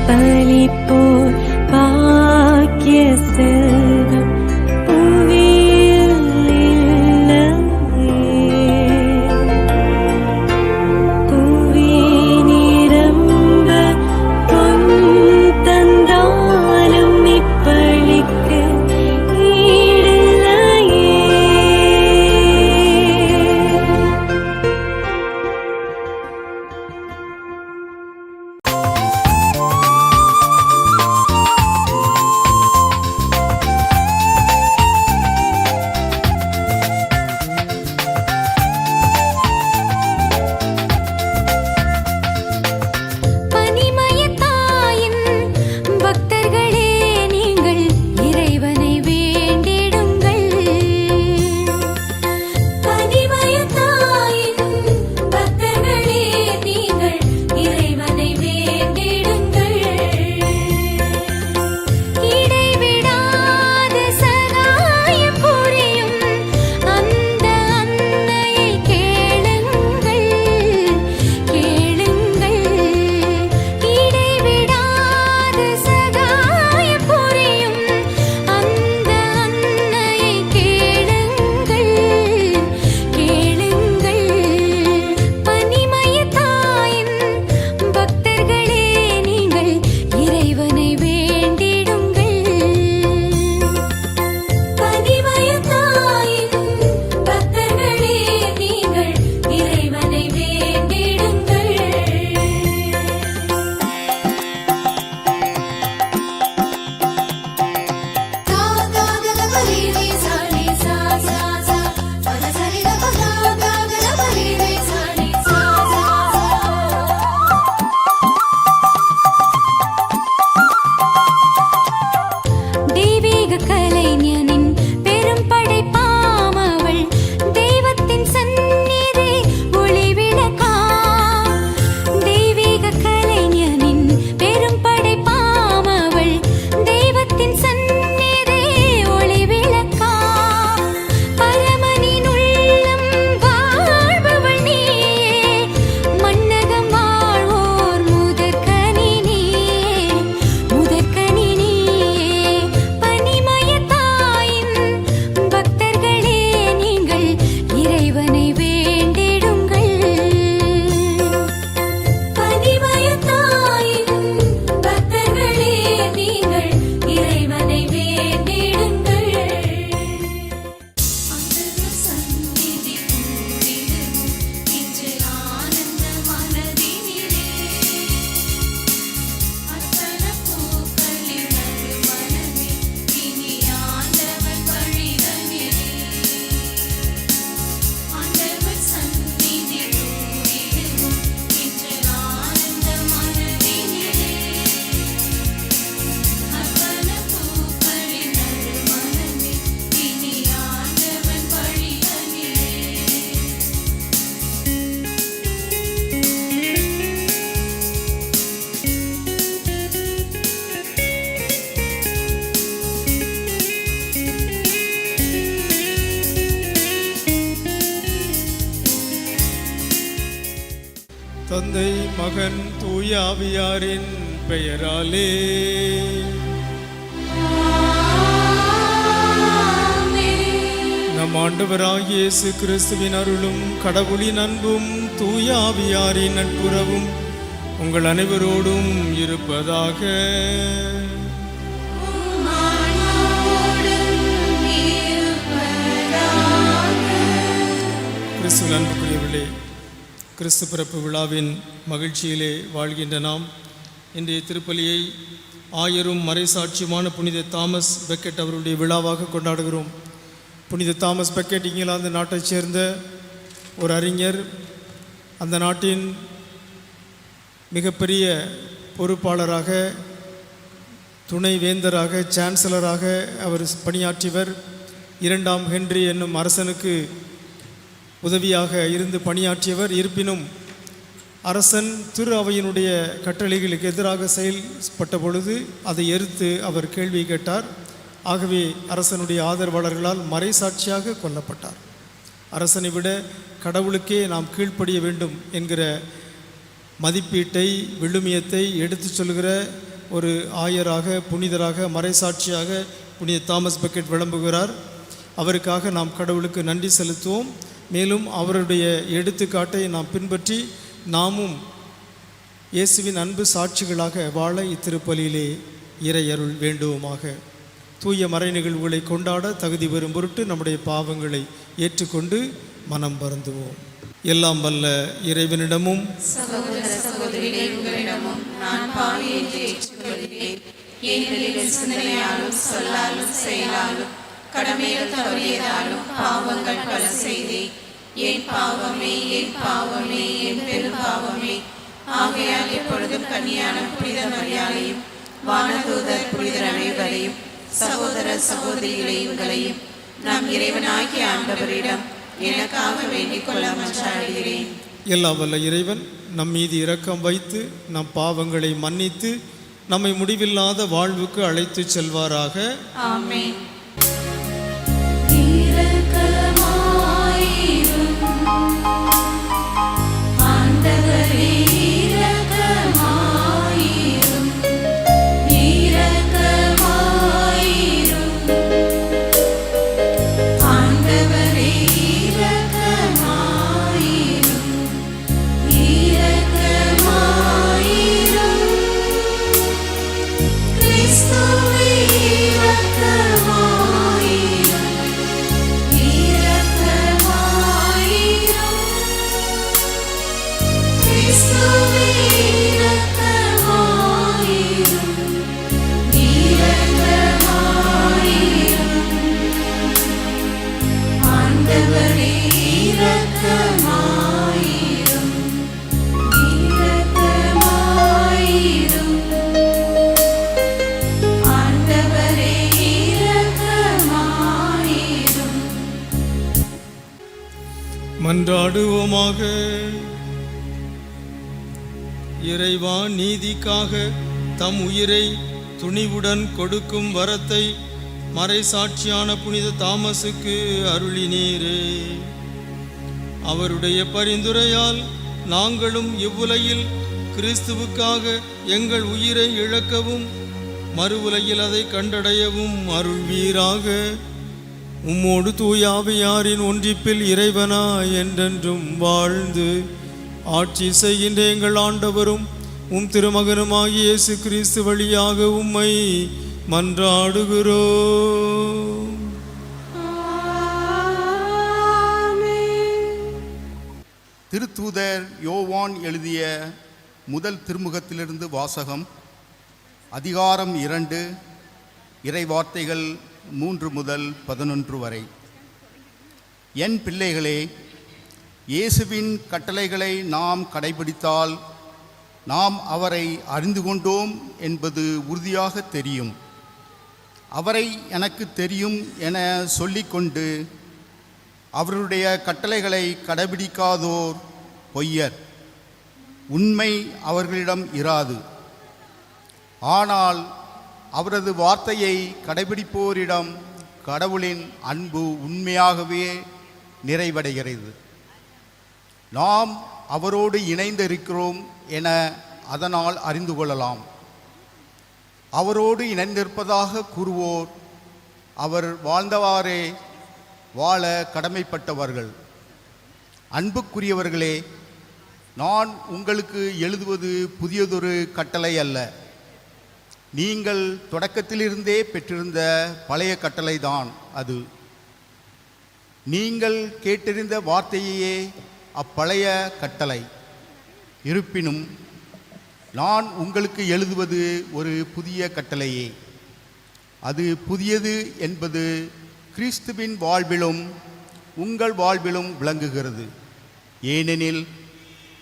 பலிப்போர் பாக்கிய செல்வம் புவியில் இல்லையே. புவி நிரம்ப பொன் தந்தாலும் இப்பளிக்கு ஈடில்லையே. பனிமயத்தாயின் பக்தர்களே, நீங்கள் இறைவனை வேண்டிடுங்கள். பனிமயத்தாயின் பக்தர்களே, நீங்கள் இறைவனை வேண்டிடுங்கள். இடைவிடாத சகாயம் புரியும் அந்த அன்னையை கேளுங்கள், கேளுங்கள். இடைவிடாத சகாயம் புரியும் அந்த அன்னையை கேளுங்கள், கேளுங்கள். பனிமயத்தாயின் பக்தர்களே, நீங்கள் இறைவனை வேண்டிடுங்கள். பனிமயத்தாயின் பக்தர்களே, நீங்கள் இறைவனை வேண்டிடுங்கள். தெய்வீக கலைஞனின் பெரும் படைப்பாம் அவள், தெய்வத்தின் சந்நிதி ஒளிவிளக்காம். தெய்வீக கலைஞனின் பெரும் படைப்பாம் அவள், தெய்வத்தின் சந்நிதி ஒளிவிளக்காம். பரமனின் உள்ளம் வாழ்பவள் நீயே, மன்னகம் வாழ்வோர் முதற்கனி நீயே, முதற்கனி நீயே. பனிமயத்தாயின் பக்தர்களே, நீங்கள் இறைவனை வேண்டிடுங்கள். பனிமயத்தாயின் பக்தர்களே, நீங்கள் இறைவனை வேண்டிடுங்கள். ஆண்டவர் சந்நிதி கூடிடுவோம் இன்று ஆனந்த மனதினிலே. அர்ப்பண பூக்களின் நறுமணமே இனி ஆண்டவர் வழிதனிலே. ஆண்டவர் சந்நிதி கூடிடுவோம் இன்று ஆனந்த மனதினிலே. அர்ப்பண பூக்களின் நறுமணமே இனி ஆண்டவர் வழிதனிலே. தந்தை, மகன், தூய ஆவியாரின் பெயராலே. நம் ஆண்டவராகிய இயேசு கிறிஸ்துவின் அருளும் கடவுளின் அன்பும் தூய ஆவியாரின் நட்புறவும் உங்கள் அனைவரோடும் இருப்பதாக. கிறிஸ்துவின் அன்புக்குரியவர்களே, கிறிஸ்து பிறப்பு விழாவின் மகிழ்ச்சியிலே வாழ்கின்ற நாம் இன்றைய திருப்பலியை ஆயரும் மறைசாட்சியுமான புனித தாமஸ் பெக்கெட் அவருடைய விழாவாக கொண்டாடுகிறோம். புனித தாமஸ் பெக்கெட் இங்கிலாந்து நாட்டைச் சேர்ந்த ஒரு அறிஞர். அந்த நாட்டின் மிகப்பெரிய பொறுப்பாளராக, துணைவேந்தராக, சான்சலராக அவர் பணியாற்றியவர். 2ஆம் ஹென்றி என்னும் அரசனுக்கு உதவியாக இருந்து பணியாற்றியவர். இருப்பினும் அரசன் திரு அவையினுடைய கட்டளைகளுக்கு எதிராக செயல்பட்ட பொழுது அதை எதிர்த்து அவர் கேள்வி கேட்டார். ஆகவே அரசனுடைய ஆதரவாளர்களால் மறைசாட்சியாக கொல்லப்பட்டார். அரசனை விட கடவுளுக்கே நாம் கீழ்ப்படிய வேண்டும் என்கிற மதிப்பீட்டை, விழுமியத்தை எடுத்து சொல்கிற ஒரு ஆயராக, புனிதராக, மறைசாட்சியாக புனித தாமஸ் பெக்கெட் விளம்புகிறார். அவருக்காக நாம் கடவுளுக்கு நன்றி செலுத்துவோம். மேலும் அவருடைய எடுத்துக்காட்டை நாம் பின்பற்றி நாமும் இயேசுவின் அன்பு சாட்சிகளாக வாழ இத்திருப்பலியிலே இறையருள் வேண்டுவோமாக. தூய மறை நிகழ்வுகளை கொண்டாட தகுதி பெறும் பொருட்டு நம்முடைய பாவங்களை ஏற்றுக்கொண்டு மனம் வருந்துவோம். எல்லாம் வல்ல இறைவனிடமும் சகோதர சகோதரிகளே, உங்களிடமும் நான் பாவி என்று ஏற்றுக்கொள்கிறேன். ஏனெனில் சிந்தனையாலும் சொல்லாலும் செயலாலும் கடமைகள் தவறியதாலும் பாவங்கள் பல செய்தேன். என் பாவமே, என் பாவமே, என் பெரும் பாவமே. ஆகையால் எப்பொழுதும் கன்னியான புனித மரியாதையும் வானதூதர் புனிதர் அனைவரையும் சகோதர சகோதரிகளை உங்களையும் நம் இறைவனாகிய ஆண்டவரிடம் எனக்காக வேண்டிக் கொள்ள மன்றாடுகிறேன். எல்லாம் வல்ல இறைவன் நம் மீது இரக்கம் வைத்து நம் பாவங்களை மன்னித்து நம்மை முடிவில்லாத வாழ்வுக்கு அழைத்து செல்வாராக. ஆமென். மன்றாடுவோமாக. இறைவா, நீதிக்காக தம் உயிரை துணிவுடன் கொடுக்கும் வரத்தை மறைசாட்சியான புனித தாமஸுக்கு அருளினீரே. அவருடைய பரிந்துரையால் நாங்களும் இவ்வுலகில் கிறிஸ்துவுக்காக எங்கள் உயிரை இழக்கவும் மறு உலகில் அதை கண்டடையவும் அருள்வீராக. உம்மோடு தூயாவியாரின் ஒன்றிப்பில் இறைவனா என்றென்றும் வாழ்ந்து ஆட்சி செய்கின்ற எங்கள் ஆண்டவரும் உம் திருமகனுமாகிய இயேசு கிறிஸ்து வழியாக உம்மை மன்றாடுகிறோம். திருத்தூதர் யோவான் எழுதிய முதல் திருமுகத்திலிருந்து வாசகம். அதிகாரம் 2, இறைவார்த்தைகள் 3 முதல் 11 வரை. என் பிள்ளைகளே, இயேசுவின் கட்டளைகளை நாம் கடைபிடித்தால் நாம் அவரை அறிந்து கொண்டோம் என்பது உறுதியாக தெரியும். அவரை எனக்கு தெரியும் என சொல்லிக்கொண்டு அவருடைய கட்டளைகளை கடைபிடிக்காதோர் பொய்யர். உண்மை அவர்களிடம் இராது. ஆனால் அவரது வார்த்தையை கடைபிடிப்போரிடம் கடவுளின் அன்பு உண்மையாகவே நிறைவடைகிறது. நாம் அவரோடு இணைந்திருக்கிறோம் என அதனால் அறிந்து கொள்ளலாம். அவரோடு இணைந்திருப்பதாக கூறுவோர் அவர் வாழ்ந்தவாறே வாழ கடமைப்பட்டவர்கள். அன்புக்குரியவர்களே, நான் உங்களுக்கு எழுதுவது புதியதொரு கட்டளை அல்ல. நீங்கள் தொடக்கத்திலிருந்தே பெற்றிருந்த பழைய கட்டளைதான் அது. நீங்கள் கேட்டிருந்த வார்த்தையே அப்பழைய கட்டளை. இருப்பினும் நான் உங்களுக்கு எழுதுவது ஒரு புதிய கட்டளையே. அது புதியது என்பது கிறிஸ்துவின் வாழ்விலும் உங்கள் வாழ்விலும் விளங்குகிறது. ஏனெனில்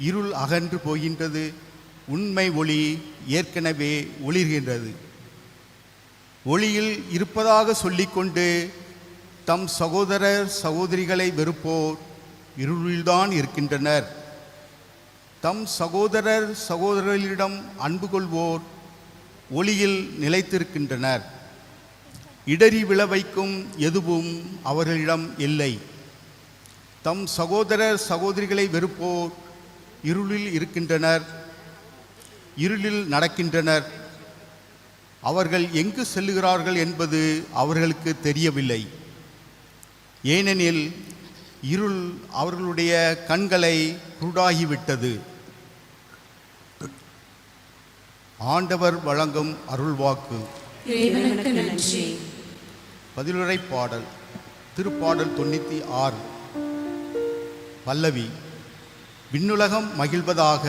இருள் அகன்று போகின்றது, உண்மை ஒளி ஏற்கனவே ஒளிர்கின்றது. ஒளியில் இருப்பதாக சொல்லிக்கொண்டு தம் சகோதரர் சகோதரிகளை வெறுப்போர் இருளில்தான் இருக்கின்றனர். தம் சகோதரர் சகோதரர்களிடம் அன்பு கொள்வோர் ஒளியில் நிலைத்திருக்கின்றனர். இடறி விழவைக்கும் எதுவும் அவர்களிடம் இல்லை. தம் சகோதரர் சகோதரிகளை வெறுப்போர் இருளில் இருக்கின்றனர், இருளில் நடக்கின்றனர். அவர்கள் எங்கு செல்லுகிறார்கள் என்பது அவர்களுக்கு தெரியவில்லை. ஏனெனில் இருள் அவர்களுடைய கண்களை குருடாகிவிட்டது. ஆண்டவர் வழங்கும் அருள்வாக்கு. இறைவனுக்கு நன்றி. பதிலுரை பாடல். திருப்பாடல் 96. பல்லவி. விண்ணுலகம் மகிழ்வதாக,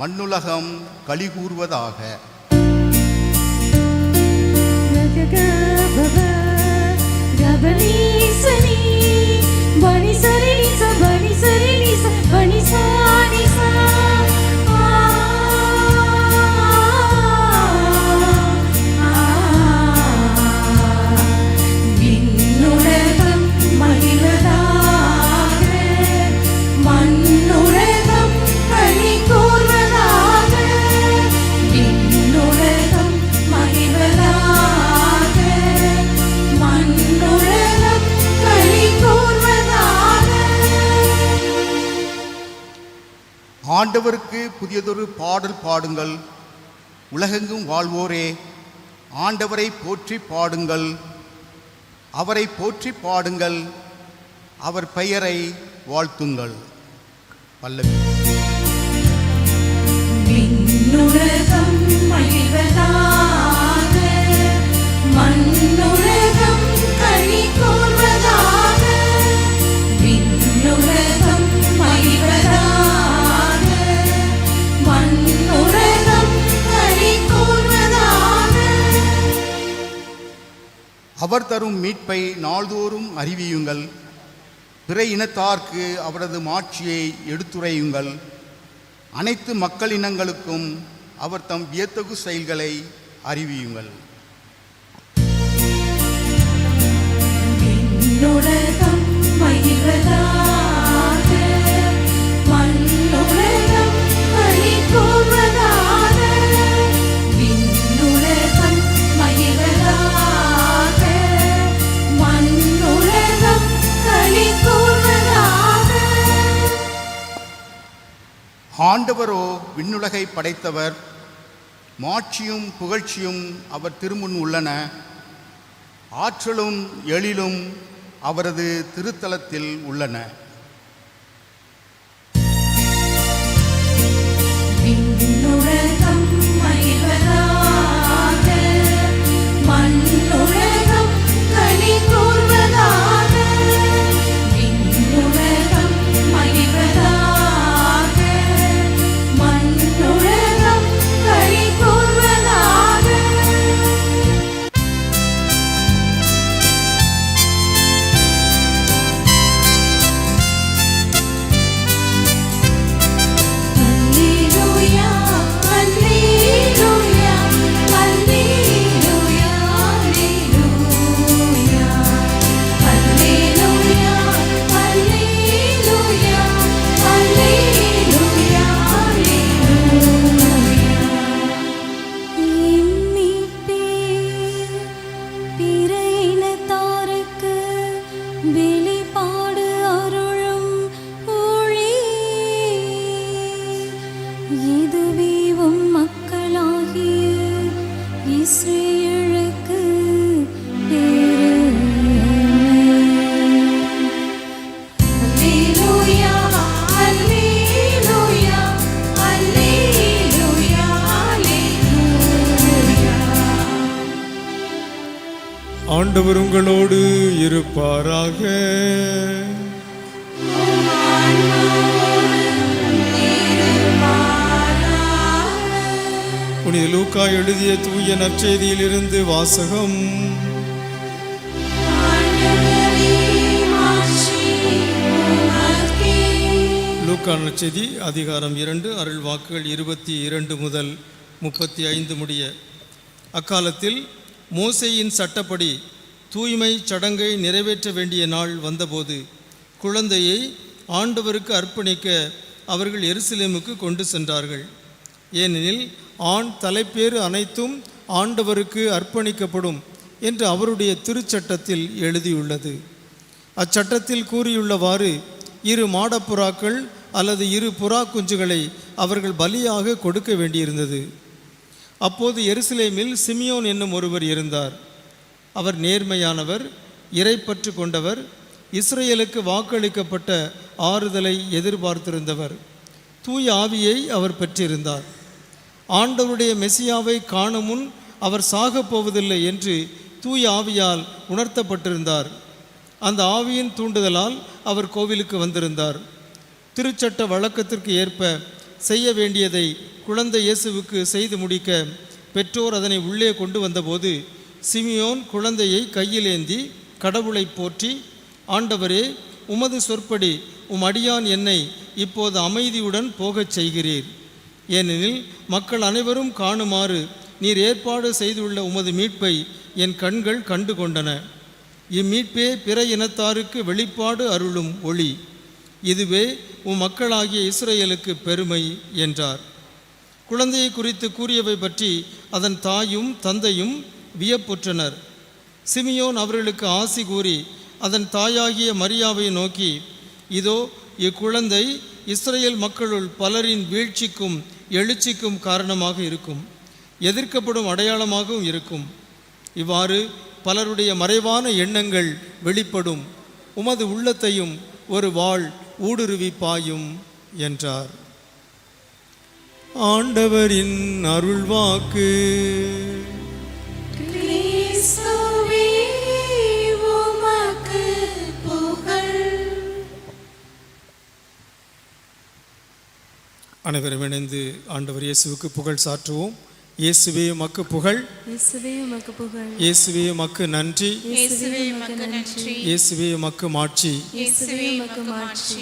மண்ணுலகம் களிகூர்வதாக. ஆண்டவருக்கு புதியதொரு பாடல் பாடுங்கள். உலகெங்கும் வாழ்வோரே, ஆண்டவரை போற்றி பாடுங்கள். அவரை போற்றி பாடுங்கள், அவர் பெயரை வாழ்த்துங்கள். பல்லவி. விண்ணுலகம் மகிழ்வதாக, மண்ணுலகம் களி கூர்வதாக. விண்ணுலகம் மகிழ்வதாக, மண்ணுலகம் களி கூர்வதாக. அவர் தரும் மீட்பை நாள்தோறும் அறிவியுங்கள். பிற இனத்தார்க்கு அவரது மாட்சியை எடுத்துரையுங்கள். அனைத்து மக்களினங்களுக்கும் அவர் தம் வியத்தகு செயல்களை அறிவியுங்கள். விண்ணுலகம் மகிழ்வதாக, மண்ணுலகம் களி கூர்வதாக. விண்ணுலகம் மகிழ்வதாக, மண்ணுலகம் களி கூர்வதாக. ஆண்டவரோ விண்ணுலகை படைத்தவர். மாட்சியும் புகழ்ச்சியும் அவர் திருமுன் உள்ளன. ஆற்றலும் எழிலும் அவரது திருத்தலத்தில் உள்ளன. விண்ணுலகம் மகிழ்வதாக, மண்ணுலகம் களி கூர்வதாக. விண்ணுலகம் மகிழ்வதாக, மண்ணுலகம் களி கூர்வதாக. அல்லேலூயா, அல்லேலூயா, அல்லேலூயா, அல்லேலூயா, அல்லேலூயா, அல்லேலூயா, அல்லேலூயா. எம்மிப்பே பிற இனத்தாருக்கு வெளிப்பாடு அருளும் ஒளி, இதுவே உம் மக்களாகிய இஸ்ரேலுக்கு பெருமை. அல்லேலூயா, அல்லேலூயா, அல்லேலூயா, அல்லேலூயா. ஆண்டவர் உங்களோடு இருப்பாராக. புனித லூக்கா எழுதிய தூய நற்செய்தியிலிருந்து வாசகம். லூக்கா நற்செய்தி அதிகாரம் 2, அருள் வாக்குகள் 22 முதல் 35 முடிய. அக்காலத்தில் மோசேயின் சட்டப்படி தூய்மை சடங்கை நிறைவேற்ற வேண்டிய நாள் வந்தபோது குழந்தையை ஆண்டவருக்கு அர்ப்பணிக்க அவர்கள் எருசலேமுக்கு கொண்டு சென்றார்கள். ஏனெனில் ஆண் தலைப்பேறு அனைத்தும் ஆண்டவருக்கு அர்ப்பணிக்கப்படும் என்று அவருடைய திருச்சட்டத்தில் எழுதியுள்ளது. அச்சட்டத்தில் கூறியுள்ளவாறு 2 மாடப்புறாக்கள் அல்லது 2 புறா குஞ்சுகளை அவர்கள் பலியாக கொடுக்க வேண்டியிருந்தது. அப்போது எருசலேமில் சிமியோன் என்னும் ஒருவர் இருந்தார். அவர் நேர்மையானவர், இறைப்பற்று கொண்டவர், இஸ்ரேலுக்கு வாக்களிக்கப்பட்ட ஆறுதலை எதிர்பார்த்திருந்தவர். தூய ஆவியை அவர் பெற்றிருந்தார். ஆண்டவருடைய மெசியாவை காணும் முன் அவர் சாகப் போவதில்லை என்று தூய ஆவியால் உணர்த்தப்பட்டிருந்தார். அந்த ஆவியின் தூண்டுதலால் அவர் கோவிலுக்கு வந்திருந்தார். திருச்சட்ட வழக்கத்திற்கு ஏற்ப செய்ய வேண்டியதை குழந்தை இயேசுவுக்கு செய்து முடிக்க பெற்றோர் அதனை உள்ளே கொண்டு வந்தபோது சிமியோன் குழந்தையை கையிலேந்தி கடவுளை போற்றி, ஆண்டவரே, உமது சொற்படி உம் அடியான் என்னை இப்போது அமைதியுடன் போகச் செய்கிறீர். ஏனெனில் மக்கள் அனைவரும் காணுமாறு நீர் ஏற்பாடு செய்துள்ள உமது மீட்பை என் கண்கள் கண்டு கொண்டன. இம்மீட்பே பிற இனத்தாருக்கு வெளிப்பாடு அருளும் ஒளி. இதுவே உம் மக்களாகிய இஸ்ரேலுக்கு பெருமை என்றார். குழந்தையை குறித்து கூறியவை பற்றி அதன் தாயும் தந்தையும் வியப்புற்றனர். சிமியோன் அவர்களுக்கு ஆசி கூறி அதன் தாயாகிய மரியாவை நோக்கி, இதோ இக்குழந்தை இஸ்ரேல் மக்களுள் பலரின் வீழ்ச்சிக்கும் எழுச்சிக்கும் காரணமாக இருக்கும், எதிர்க்கப்படும் அடையாளமாகவும் இருக்கும். இவ்வாறு பலருடைய மறைவான எண்ணங்கள் வெளிப்படும். உமது உள்ளத்தையும் ஒரு வாள் ஊடுருவி பாயும் என்றார். ஆண்டவரின் அருள்வாக்கு. கிறிஸ்துவே உமக்கு புகழ். அனைவரும் இணைந்து ஆண்டவர் இயேசுவுக்கு புகழ் சாற்றுவோம். இயேசுவே உமக்கு புகழ், இயேசுவே உமக்கு புகழ், இயேசுவே உமக்கு நன்றி, இயேசுவே உமக்கு நன்றி, இயேசுவே உமக்கு மாட்சி. இயேசுவே உமக்கு மாட்சி.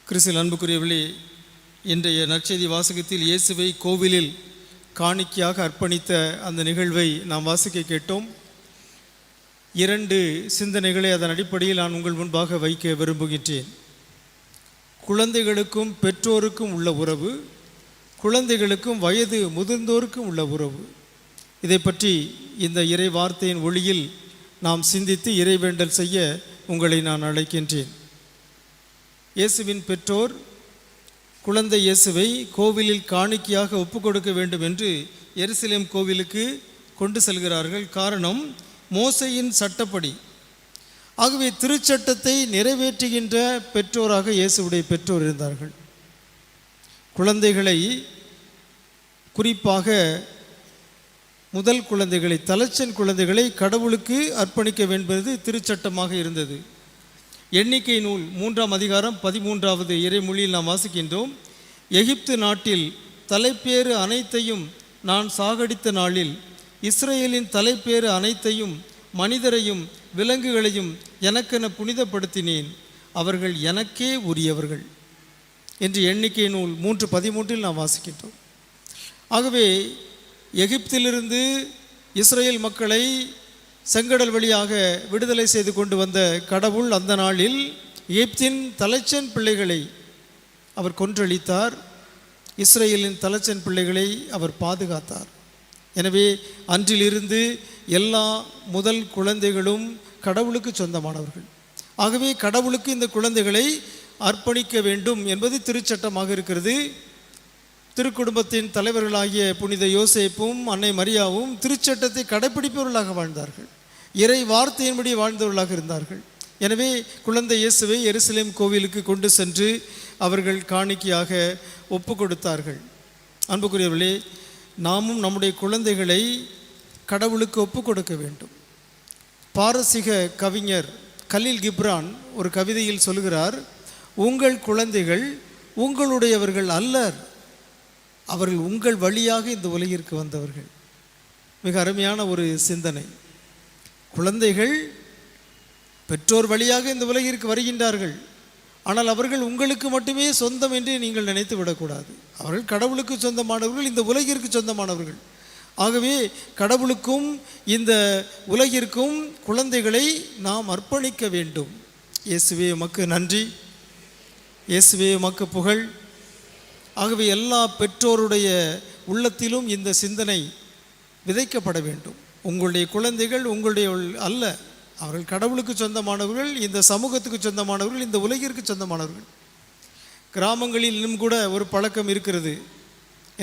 கிறிஸ்துவில் அன்புக்குரியவர்களே, இன்றைய நற்செய்தி வாசகத்தில் இயேசுவை கோவிலில் காணிக்கையாக அர்ப்பணித்த அந்த நிகழ்வை நாம் வாசிக்க கேட்டோம். 2 சிந்தனைகளை அதன் அடிப்படையில் நான் உங்கள் முன்பாக வைக்க விரும்புகின்றேன். குழந்தைகளுக்கும் பெற்றோருக்கும் உள்ள உறவு, குழந்தைகளுக்கும் வயது முதிர்ந்தோருக்கும் உள்ள உறவு. இதை பற்றி இந்த இறை வார்த்தையின் ஒளியில் நாம் சிந்தித்து இறைவேண்டல் செய்ய உங்களை நான் அழைக்கின்றேன். இயேசுவின் பெற்றோர் குழந்தை இயேசுவை கோவிலில் காணிக்கையாக ஒப்பு கொடுக்க வேண்டும் என்று எருசலேம் கோவிலுக்கு கொண்டு செல்கிறார்கள். காரணம், மோசையின் சட்டப்படி. ஆகவே திருச்சட்டத்தை நிறைவேற்றுகின்ற பெற்றோராக இயேசுவுடைய பெற்றோர் இருந்தார்கள். குழந்தைகளை, குறிப்பாக முதல் குழந்தைகளை, தலைச்சன் குழந்தைகளை கடவுளுக்கு அர்ப்பணிக்க வேண்டியது திருச்சட்டமாக இருந்தது. எண்ணிக்கை நூல் 3ஆம் அதிகாரம் 13வது இறைமொழியில் நாம் வாசிக்கின்றோம், எகிப்து நாட்டில் தலைப்பேறு அனைத்தையும் நான் சாகடித்த நாளில் இஸ்ரேலின் தலைப்பேறு அனைத்தையும் மனிதரையும் விலங்குகளையும் எனக்கென புனிதப்படுத்தினேன், அவர்கள் எனக்கே உரியவர்கள் என்று எண்ணிக்கை நூல் 3:13 நாம் வாசிக்கின்றோம். ஆகவே எகிப்திலிருந்து இஸ்ரேல் மக்களை செங்கடல் வழியாக விடுதலை செய்து கொண்டு வந்த கடவுள் அந்த நாளில் எகிப்தின் தலைச்சன் பிள்ளைகளை அவர் கொன்றளித்தார். இஸ்ரேலின் தலைச்சன் பிள்ளைகளை அவர் பாதுகாத்தார். எனவே அன்றிலிருந்து எல்லா முதல் குழந்தைகளும் கடவுளுக்கு சொந்தமானவர்கள். ஆகவே கடவுளுக்கு இந்த குழந்தைகளை அர்ப்பணிக்க வேண்டும் என்பது திருச்சட்டமாக இருக்கிறது. திருக்குடும்பத்தின் தலைவர்களாகிய புனித யோசேப்பும் அன்னை மரியாவும் திருச்சட்டத்தை கடைப்பிடிப்பவர்களாக வாழ்ந்தார்கள், இறை வார்த்தையின்படி வாழ்ந்தவர்களாக இருந்தார்கள். எனவே குழந்தை இயேசுவை எருசலேம் கோவிலுக்கு கொண்டு சென்று அவர்கள் காணிக்கையாக ஒப்பு கொடுத்தார்கள். அன்புக்குரியவர்களே, நாமும் நம்முடைய குழந்தைகளை கடவுளுக்கு ஒப்பு கொடுக்க வேண்டும். பாரசீக கவிஞர் கலீல் கிப்ரான் ஒரு கவிதையில் சொல்கிறார், உங்கள் குழந்தைகள் உங்களுடையவர்கள் அல்லர், அவர்கள் உங்கள் வழியாக இந்த உலகிற்கு வந்தவர்கள். மிக அருமையான ஒரு சிந்தனை. குழந்தைகள் பெற்றோர் வழியாக இந்த உலகிற்கு வருகின்றார்கள், ஆனால் அவர்கள் உங்களுக்கு மட்டுமே சொந்தம் என்று நீங்கள் நினைத்து விடக்கூடாது. அவர்கள் கடவுளுக்கு சொந்தமானவர்கள், இந்த உலகிற்கு சொந்தமானவர்கள். ஆகவே கடவுளுக்கும் இந்த உலகிற்கும் குழந்தைகளை நாம் அர்ப்பணிக்க வேண்டும். இயேசுவே உமக்கு நன்றி, இயேசுவே உமக்கு புகழ். ஆகவே எல்லா பெற்றோருடைய உள்ளத்திலும் இந்த சிந்தனை விதைக்கப்பட வேண்டும். உங்களுடைய குழந்தைகள் உங்களுடைய அல்ல, அவர்கள் கடவுளுக்கு சொந்தமானவர்கள், இந்த சமூகத்துக்கு சொந்தமானவர்கள், இந்த உலகிற்கு சொந்தமானவர்கள். கிராமங்களில் இன்னும் கூட ஒரு பழக்கம் இருக்கிறது.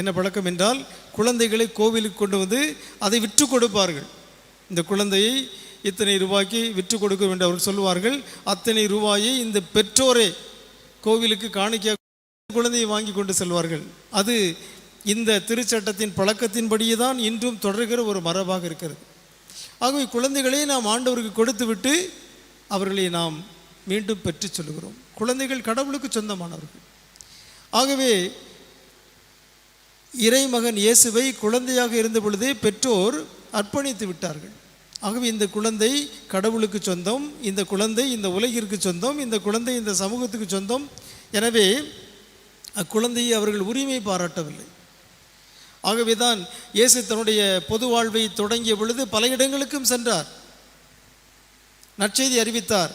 என்ன பழக்கம் என்றால் குழந்தைகளை கோவிலுக்கு கொண்டு வந்து அதை விற்று கொடுப்பார்கள். இந்த குழந்தையை இத்தனை ரூபாய்க்கு விற்று கொடுக்க வேண்டும் அவர்கள் சொல்லுவார்கள். அத்தனை ரூபாயை இந்த பெற்றோரே கோவிலுக்கு காணிக்க குழந்தையை வாங்கி கொண்டு செல்வார்கள். அது இந்த திருச்சட்டத்தின் பழக்கத்தின்படியே தான் இன்றும் தொடர்கிற ஒரு மரபாக இருக்கிறது. ஆகவே குழந்தைகளை நாம் ஆண்டவருக்கு கொடுத்து விட்டு அவர்களை நாம் மீண்டும் பெற்று சொல்லுகிறோம். குழந்தைகள் கடவுளுக்கு சொந்தமானவர்கள். ஆகவே இறைமகன் இயேசுவை குழந்தையாக இருந்த பொழுதே பெற்றோர் அர்ப்பணித்து விட்டார்கள். ஆகவே இந்த குழந்தை கடவுளுக்கு சொந்தம், இந்த குழந்தை இந்த உலகிற்கு சொந்தம், இந்த குழந்தை இந்த சமூகத்துக்கு சொந்தம். எனவே அக்குழந்தையை அவர்கள் உரிமை பாராட்டவில்லை. ஆகவே தான் இயேசு தன்னுடைய பொது வாழ்வை தொடங்கிய பொழுது பல இடங்களுக்கும் சென்றார், நற்செய்தி அறிவித்தார்.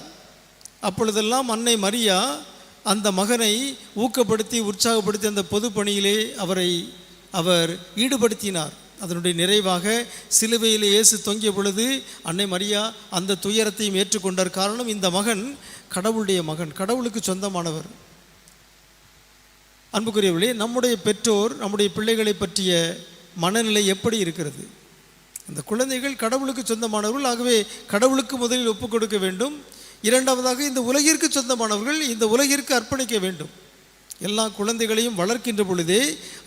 அப்பொழுதெல்லாம் அன்னை மரியா அந்த மகனை ஊக்கப்படுத்தி உற்சாகப்படுத்தி அந்த பொது பணியிலே அவர் ஈடுபடுத்தினார். அதனுடைய நிறைவாக சிலுவையில் இயேசு தொங்கிய பொழுது அன்னை மரியா அந்த துயரத்தையும் ஏற்றுக்கொண்டார். காரணம், இந்த மகன் கடவுளுடைய மகன், கடவுளுக்கு சொந்தமானவர். அன்புக்குரியவர்களே, நம்முடைய பெற்றோர் நம்முடைய பிள்ளைகளை பற்றிய மனநிலை எப்படி இருக்கிறது? அந்த குழந்தைகள் கடவுளுக்கு சொந்தமானவர்கள். ஆகவே கடவுளுக்கு முதலில் ஒப்புக் கொடுக்க வேண்டும். இரண்டாவதாக இந்த உலகிற்கு சொந்தமானவர்கள், இந்த உலகிற்கு அர்ப்பணிக்க வேண்டும். எல்லா குழந்தைகளையும் வளர்க்கின்ற பொழுதே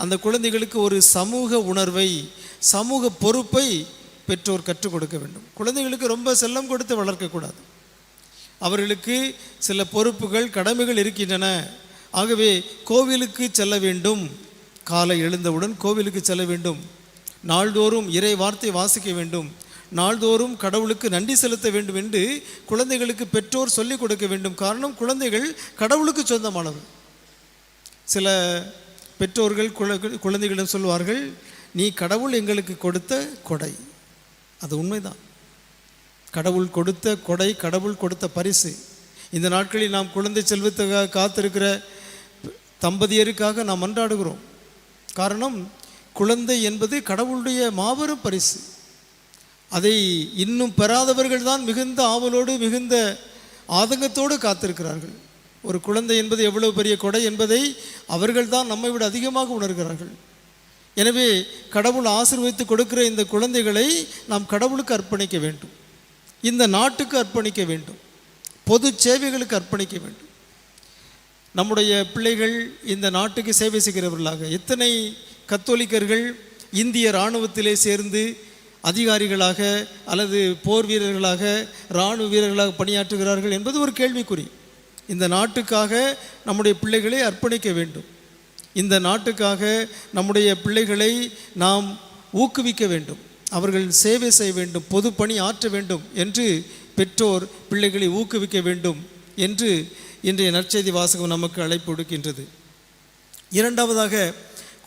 அந்த குழந்தைகளுக்கு ஒரு சமூக உணர்வை, சமூக பொறுப்பை பெற்றோர் கற்றுக் கொடுக்க வேண்டும். குழந்தைகளுக்கு ரொம்ப செல்லம் கொடுத்து வளர்க்கக்கூடாது. அவர்களுக்கு சில பொறுப்புகள், கடமைகள் இருக்கின்றன. ஆகவே கோவிலுக்கு செல்ல வேண்டும், காலை எழுந்தவுடன் கோவிலுக்கு செல்ல வேண்டும், நாள்தோறும் இறை வார்த்தை வாசிக்க வேண்டும், நாள்தோறும் கடவுளுக்கு நன்றி செலுத்த வேண்டும் என்று குழந்தைகளுக்கு பெற்றோர் சொல்லிக் கொடுக்க வேண்டும். காரணம், குழந்தைகள் கடவுளுக்கு சொந்தமானவர்கள். சில பெற்றோர்கள் குழந்தைகளிடம் சொல்வார்கள், நீ கடவுள் எங்களுக்கு கொடுத்த கொடை. அது உண்மைதான். கடவுள் கொடுத்த கொடை, கடவுள் கொடுத்த பரிசு. இந்த நாட்களில் நாம் குழந்தை செல்வத்துக்காக காத்திருக்கிற தம்பதியருக்காக நாம் மன்றாடுகிறோம். காரணம், குழந்தை என்பது கடவுளுடைய மாபெரும் பரிசு. அதை இன்னும் பெறாதவர்கள் தான் மிகுந்த ஆவலோடு மிகுந்த ஆதங்கத்தோடு காத்திருக்கிறார்கள். ஒரு குழந்தை என்பது எவ்வளவு பெரிய கொடை என்பதை அவர்கள் தான் நம்மை விட அதிகமாக உணர்கிறார்கள். எனவே கடவுள் ஆசீர்வதித்து கொடுக்கிற இந்த குழந்தைகளை நாம் கடவுளுக்கு அர்ப்பணிக்க வேண்டும், இந்த நாட்டுக்கு அர்ப்பணிக்க வேண்டும், பொது சேவைகளுக்கு அர்ப்பணிக்க வேண்டும். நம்முடைய பிள்ளைகள் இந்த நாட்டுக்கு சேவை செய்கிறவர்களாக, எத்தனை கத்தோலிக்கர்கள் இந்திய இராணுவத்திலே சேர்ந்து அதிகாரிகளாக அல்லது போர் வீரர்களாக, இராணுவ வீரர்களாக பணியாற்றுகிறார்கள் என்பது ஒரு கேள்விக்குறி. இந்த நாட்டுக்காக நம்முடைய பிள்ளைகளை அர்ப்பணிக்க வேண்டும். இந்த நாட்டுக்காக நம்முடைய பிள்ளைகளை நாம் ஊக்குவிக்க வேண்டும், அவர்கள் சேவை செய்ய வேண்டும், பொது பணி ஆற்ற வேண்டும் என்று பெற்றோர் பிள்ளைகளை ஊக்குவிக்க வேண்டும் என்று இன்றைய நற்செய்தி வாசகம் நமக்கு அழைப்பு கொடுக்கின்றது. இரண்டாவதாக,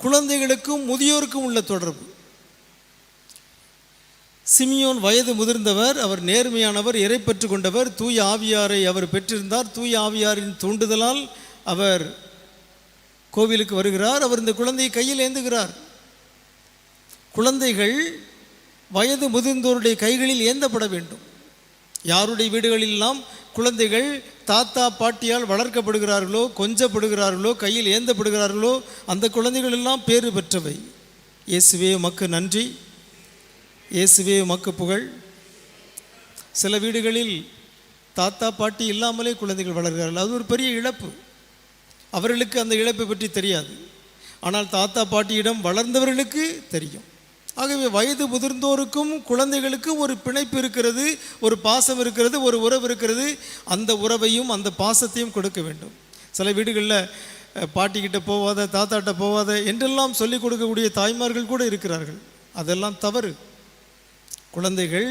குழந்தைகளுக்கும் முதியோருக்கும் உள்ள தொடர்பு. சிமியோன் வயது முதிர்ந்தவர், அவர் நேர்மையானவர், இறை பெற்று கொண்டவர், தூய ஆவியாரை அவர் பெற்றிருந்தார். தூய ஆவியாரின் தூண்டுதலால் அவர் கோவிலுக்கு வருகிறார். அவர் இந்த குழந்தையை கையில் ஏந்துகிறார். குழந்தைகள் வயது முதிர்ந்தோருடைய கைகளில் ஏந்தப்பட வேண்டும். யாருடைய வீடுகளெல்லாம் குழந்தைகள் தாத்தா பாட்டியால் வளர்க்கப்படுகிறார்களோ, கொஞ்சப்படுகிறார்களோ, கையில் ஏந்தப்படுகிறார்களோ, அந்த குழந்தைகள் எல்லாம் பேறு பெற்றவை. இயேசுவே உமக்கு நன்றி, இயேசுவே உமக்கு புகழ். சில வீடுகளில் தாத்தா பாட்டி இல்லாமலே குழந்தைகள் வளர்கிறார்கள். அது ஒரு பெரிய இழப்பு. அவர்களுக்கு அந்த இழப்பை பற்றி தெரியாது, ஆனால் தாத்தா பாட்டியிடம் வளர்ந்தவர்களுக்கு தெரியும். ஆகவே வயது முதிர்ந்தோருக்கும் குழந்தைகளுக்கும் ஒரு பிணைப்பு இருக்கிறது, ஒரு பாசம் இருக்கிறது, ஒரு உறவு இருக்கிறது. அந்த உறவையும் அந்த பாசத்தையும் கொடுக்க வேண்டும். சில வீடுகளில் பாட்டிக்கிட்ட போவாத, தாத்தாட்ட போவாத என்றெல்லாம் சொல்லிக் கொடுக்கக்கூடிய தாய்மார்கள் கூட இருக்கிறார்கள். அதெல்லாம் தவறு. குழந்தைகள்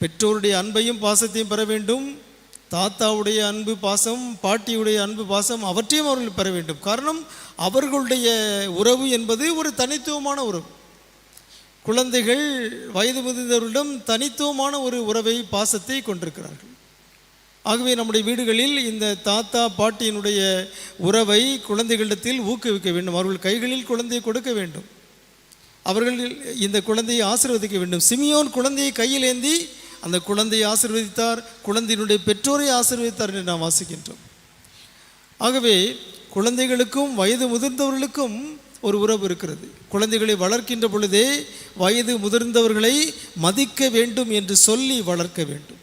பெற்றோருடைய அன்பையும் பாசத்தையும் பெற வேண்டும். தாத்தாவுடைய அன்பு பாசம், பாட்டியுடைய அன்பு பாசம், அவற்றையும் அவர்கள் பெற வேண்டும். காரணம், அவர்களுடைய உறவு என்பது ஒரு தனித்துவமான உறவு. குழந்தைகள் வயது முதிர்ந்தவர்களிடம் தனித்துவமான ஒரு உறவை, பாசத்தை கொண்டிருக்கிறார்கள். ஆகவே நம்முடைய வீடுகளில் இந்த தாத்தா பாட்டியினுடைய உறவை குழந்தைகளிடத்தில் ஊக்குவிக்க வேண்டும். அவர்கள் கைகளில் குழந்தையை கொடுக்க வேண்டும். அவர்கள் இந்த குழந்தையை ஆசீர்வதிக்க வேண்டும். சிமியோன் குழந்தையை கையில் ஏந்தி அந்த குழந்தையை ஆசீர்வதித்தார், குழந்தையினுடைய பெற்றோரை ஆசீர்வதித்தார் என்று நாம் வாசிக்கின்றோம். ஆகவே குழந்தைகளுக்கும் வயது முதிர்ந்தவர்களுக்கும் ஒரு உறவு இருக்கிறது. குழந்தைகளை வளர்க்கின்ற பொழுதே வயது முதிர்ந்தவர்களை மதிக்க வேண்டும் என்று சொல்லி வளர்க்க வேண்டும்.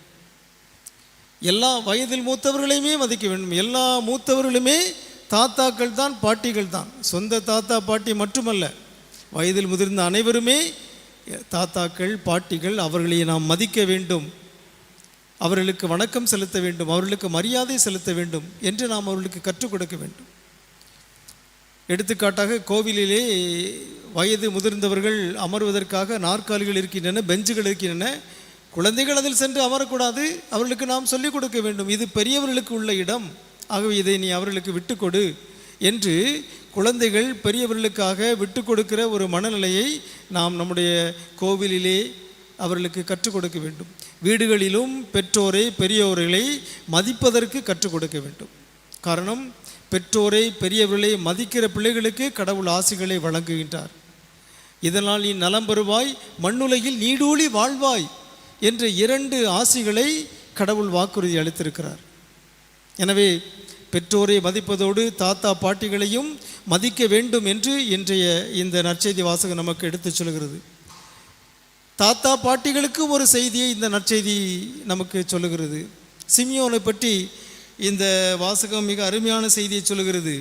எல்லா வயதில் மூத்தவர்களையுமே மதிக்க வேண்டும். எல்லா மூத்தவர்களுமே தாத்தாக்கள் தான், பாட்டிகள் தான். சொந்த தாத்தா பாட்டி மட்டுமல்ல, வயதில் முதிர்ந்த அனைவருமே தாத்தாக்கள் பாட்டிகள். அவர்களை நாம் மதிக்க வேண்டும், அவர்களுக்கு வணக்கம் செலுத்த வேண்டும், அவர்களுக்கு மரியாதை செலுத்த வேண்டும் என்று நாம் அவர்களுக்கு கற்றுக் கொடுக்க வேண்டும். எடுத்துக்காட்டாக கோவிலிலே வயது முதிர்ந்தவர்கள் அமர்வதற்காக நாற்காலிகள் இருக்கின்றன, பெஞ்சுகள் இருக்கின்றன. குழந்தைகள் அதில் சென்று அமரக்கூடாது, அவர்களுக்கு நாம் சொல்லிக் கொடுக்க வேண்டும். இது பெரியவர்களுக்கு உள்ள இடம், ஆகவே இதை நீ அவர்களுக்கு விட்டு கொடு என்று குழந்தைகள் பெரியவர்களுக்காக விட்டு கொடுக்கிற ஒரு மனநிலையை நாம் நம்முடைய கோவிலிலே அவர்களுக்கு கற்றுக் கொடுக்க வேண்டும். வீடுகளிலும் பெற்றோரை பெரியோர்களை மதிப்பதற்கு கற்றுக் கொடுக்க வேண்டும். காரணம், பெற்றோரை பெரியவர்களை மதிக்கிற பிள்ளைகளுக்கு கடவுள் ஆசிகளை வழங்குகின்றார். இதனால் நீ நலம் பெறுவாய், மண்ணுலகில் நீடூழி வாழ்வாய் என்ற 2 ஆசிகளை கடவுள் வாக்குறுதி அளித்திருக்கிறார். எனவே பெற்றோரை மதிப்பதோடு தாத்தா பாட்டிகளையும் மதிக்க வேண்டும் என்று இன்றைய இந்த நற்செய்தி வாசகம் நமக்கு எடுத்துச் சொல்கிறது. தாத்தா பாட்டிகளுக்கு ஒரு செய்தியை இந்த நற்செய்தி நமக்கு சொல்லுகிறது. சிமியோனை பற்றி இந்த வாசகம் மிக அருமையான செய்தியை சொல்லுகிறது.